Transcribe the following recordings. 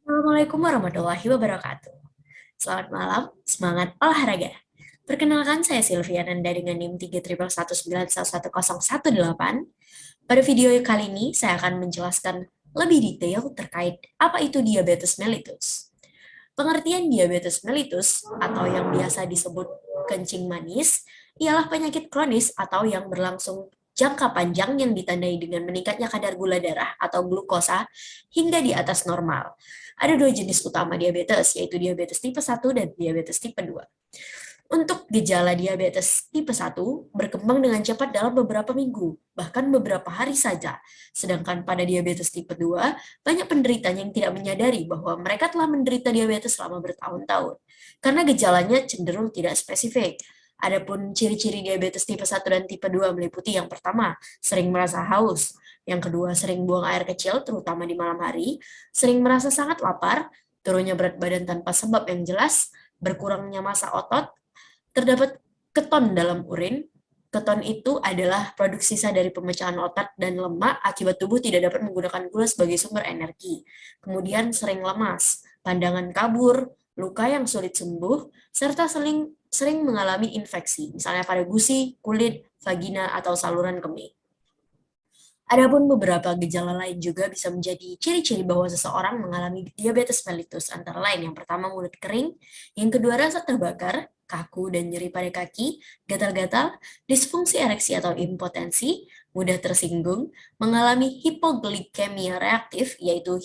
Assalamualaikum warahmatullahi wabarakatuh. Selamat malam, semangat olahraga. Perkenalkan saya Sylvia Nanda dengan NIM 311911118. Pada video kali ini saya akan menjelaskan lebih detail terkait apa itu diabetes mellitus. Pengertian diabetes mellitus atau yang biasa disebut kencing manis ialah penyakit kronis atau yang berlangsung jangka panjang yang ditandai dengan meningkatnya kadar gula darah atau glukosa hingga di atas normal. Ada dua jenis utama diabetes, yaitu diabetes tipe 1 dan diabetes tipe 2. Untuk gejala diabetes tipe 1 berkembang dengan cepat dalam beberapa minggu, bahkan beberapa hari saja. Sedangkan pada diabetes tipe 2, banyak penderitanya yang tidak menyadari bahwa mereka telah menderita diabetes selama bertahun-tahun, karena gejalanya cenderung tidak spesifik. Adapun ciri-ciri diabetes tipe 1 dan tipe 2 meliputi yang pertama, sering merasa haus, yang kedua, sering buang air kecil, terutama di malam hari, sering merasa sangat lapar, turunnya berat badan tanpa sebab yang jelas, berkurangnya massa otot, terdapat keton dalam urin. Keton itu adalah produk sisa dari pemecahan otot dan lemak akibat tubuh tidak dapat menggunakan gula sebagai sumber energi. Kemudian sering lemas, pandangan kabur, luka yang sulit sembuh, serta sering mengalami infeksi, misalnya pada gusi, kulit, vagina, atau saluran kemih. Adapun beberapa gejala lain juga bisa menjadi ciri-ciri bahwa seseorang mengalami diabetes mellitus, antara lain yang pertama mulut kering, yang kedua rasa terbakar, kaku dan nyeri pada kaki, gatal-gatal, disfungsi ereksi atau impotensi, mudah tersinggung, mengalami hipoglikemia reaktif, yaitu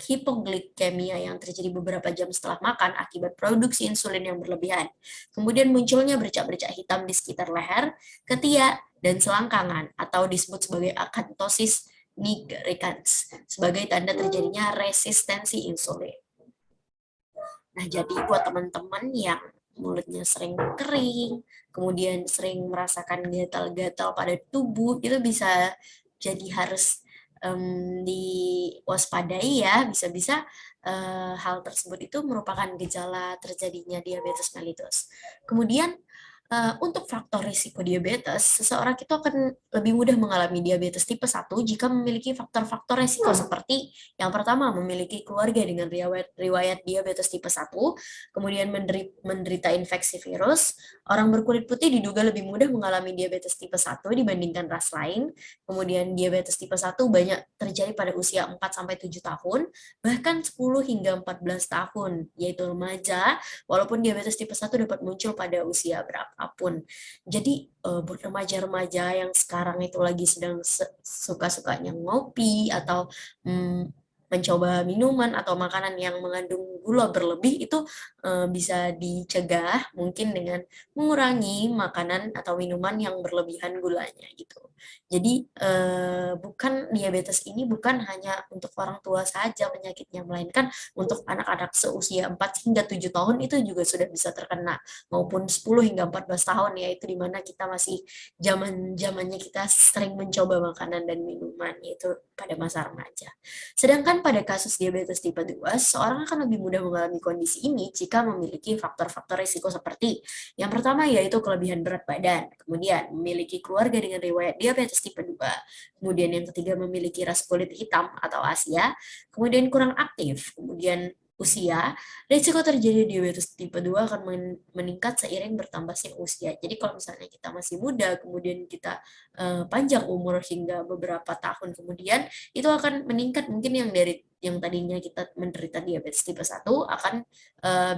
hipoglikemia yang terjadi beberapa jam setelah makan akibat produksi insulin yang berlebihan. Kemudian munculnya bercak-bercak hitam di sekitar leher, ketiak, dan selangkangan atau disebut sebagai akantosis nigricans sebagai tanda terjadinya resistensi insulin. Nah, jadi buat teman-teman yang mulutnya sering kering, kemudian sering merasakan gatal-gatal pada tubuh, itu bisa jadi harus diwaspadai ya, bisa-bisa hal tersebut itu merupakan gejala terjadinya diabetes mellitus. Kemudian untuk faktor risiko diabetes, seseorang itu akan lebih mudah mengalami diabetes tipe 1 jika memiliki faktor-faktor risiko seperti yang pertama, memiliki keluarga dengan riwayat diabetes tipe 1, kemudian menderita infeksi virus, orang berkulit putih diduga lebih mudah mengalami diabetes tipe 1 dibandingkan ras lain, kemudian diabetes tipe 1 banyak terjadi pada usia 4-7 tahun, bahkan 10 hingga 14 tahun, yaitu remaja, walaupun diabetes tipe 1 dapat muncul pada usia berapapun. Jadi buat remaja-remaja yang sekarang itu lagi sedang suka-sukanya ngopi atau mencoba minuman atau makanan yang mengandung gula berlebih itu bisa dicegah mungkin dengan mengurangi makanan atau minuman yang berlebihan gulanya gitu. Jadi bukan diabetes ini bukan hanya untuk orang tua saja penyakitnya, melainkan untuk anak-anak seusia 4 hingga 7 tahun itu juga sudah bisa terkena, maupun 10 hingga 14 tahun, yaitu di mana kita masih zaman-zamannya kita sering mencoba makanan dan minuman, yaitu pada masa remaja. Sedangkan pada kasus diabetes tipe 2, seorang akan lebih mudah mengalami kondisi ini jika memiliki faktor-faktor risiko seperti yang pertama yaitu kelebihan berat badan, kemudian memiliki keluarga dengan riwayat diabetes tipe 2, kemudian yang ketiga memiliki ras kulit hitam atau Asia, kemudian kurang aktif, kemudian usia, risiko terjadi diabetes tipe 2 akan meningkat seiring bertambahnya usia. Jadi kalau misalnya kita masih muda, kemudian kita panjang umur hingga beberapa tahun kemudian, itu akan meningkat mungkin yang tadinya kita menderita diabetes tipe 1 akan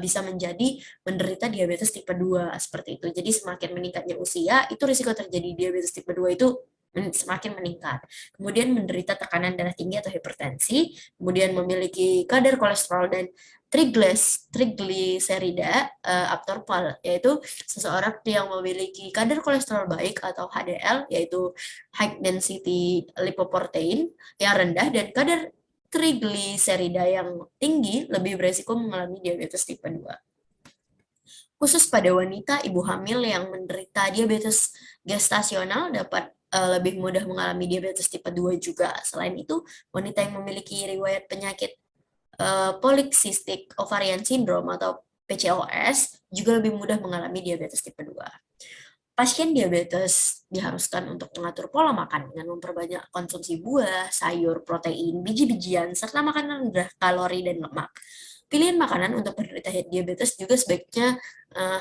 bisa menjadi menderita diabetes tipe 2 seperti itu. Jadi semakin meningkatnya usia, itu risiko terjadi diabetes tipe 2 itu semakin meningkat. Kemudian menderita tekanan darah tinggi atau hipertensi, kemudian memiliki kadar kolesterol dan trigliserida abnormal, yaitu seseorang yang memiliki kadar kolesterol baik atau HDL, yaitu high density lipoprotein yang rendah, dan kadar trigliserida yang tinggi lebih beresiko mengalami diabetes tipe 2. Khusus pada wanita, ibu hamil yang menderita diabetes gestasional dapat lebih mudah mengalami diabetes tipe 2 juga. Selain itu, wanita yang memiliki riwayat penyakit polycystic ovarian syndrome atau PCOS juga lebih mudah mengalami diabetes tipe 2. Pasien diabetes diharuskan untuk mengatur pola makan dengan memperbanyak konsumsi buah, sayur, protein, biji-bijian, serta makanan rendah kalori dan lemak. Pilihan makanan untuk penderita diabetes juga sebaiknya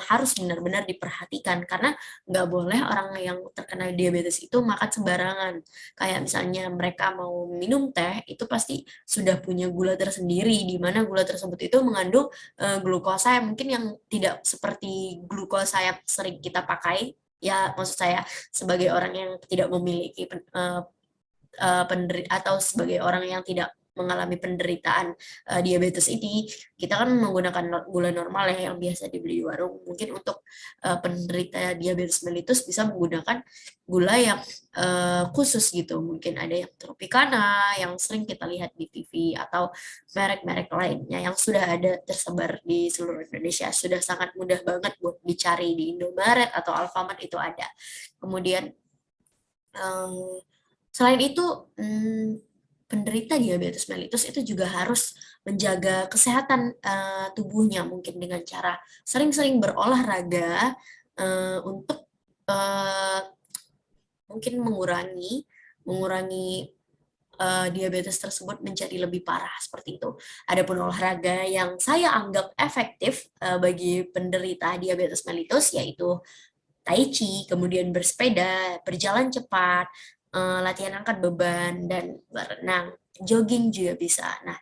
harus benar-benar diperhatikan karena nggak boleh orang yang terkena diabetes itu makan sembarangan. Kayak misalnya mereka mau minum teh, itu pasti sudah punya gula tersendiri, di mana gula tersebut itu mengandung glukosa yang mungkin yang tidak seperti glukosa yang sering kita pakai. Ya, maksud saya sebagai orang yang tidak memiliki atau sebagai orang yang tidak mengalami penderitaan diabetes ini, kita kan menggunakan gula normal ya yang biasa dibeli di warung. Mungkin untuk penderita diabetes mellitus bisa menggunakan gula yang khusus gitu. Mungkin ada yang Tropicana yang sering kita lihat di TV atau merek-merek lainnya yang sudah ada tersebar di seluruh Indonesia. Sudah sangat mudah banget buat dicari di Indomaret atau Alfamart itu ada. Kemudian eh, selain itu, penderita diabetes mellitus itu juga harus menjaga kesehatan tubuhnya mungkin dengan cara sering-sering berolahraga untuk eh, mungkin mengurangi diabetes tersebut menjadi lebih parah seperti itu. Adapun olahraga yang saya anggap efektif bagi penderita diabetes mellitus yaitu tai chi, kemudian bersepeda, berjalan cepat, latihan angkat beban, dan berenang. Jogging juga bisa. Nah,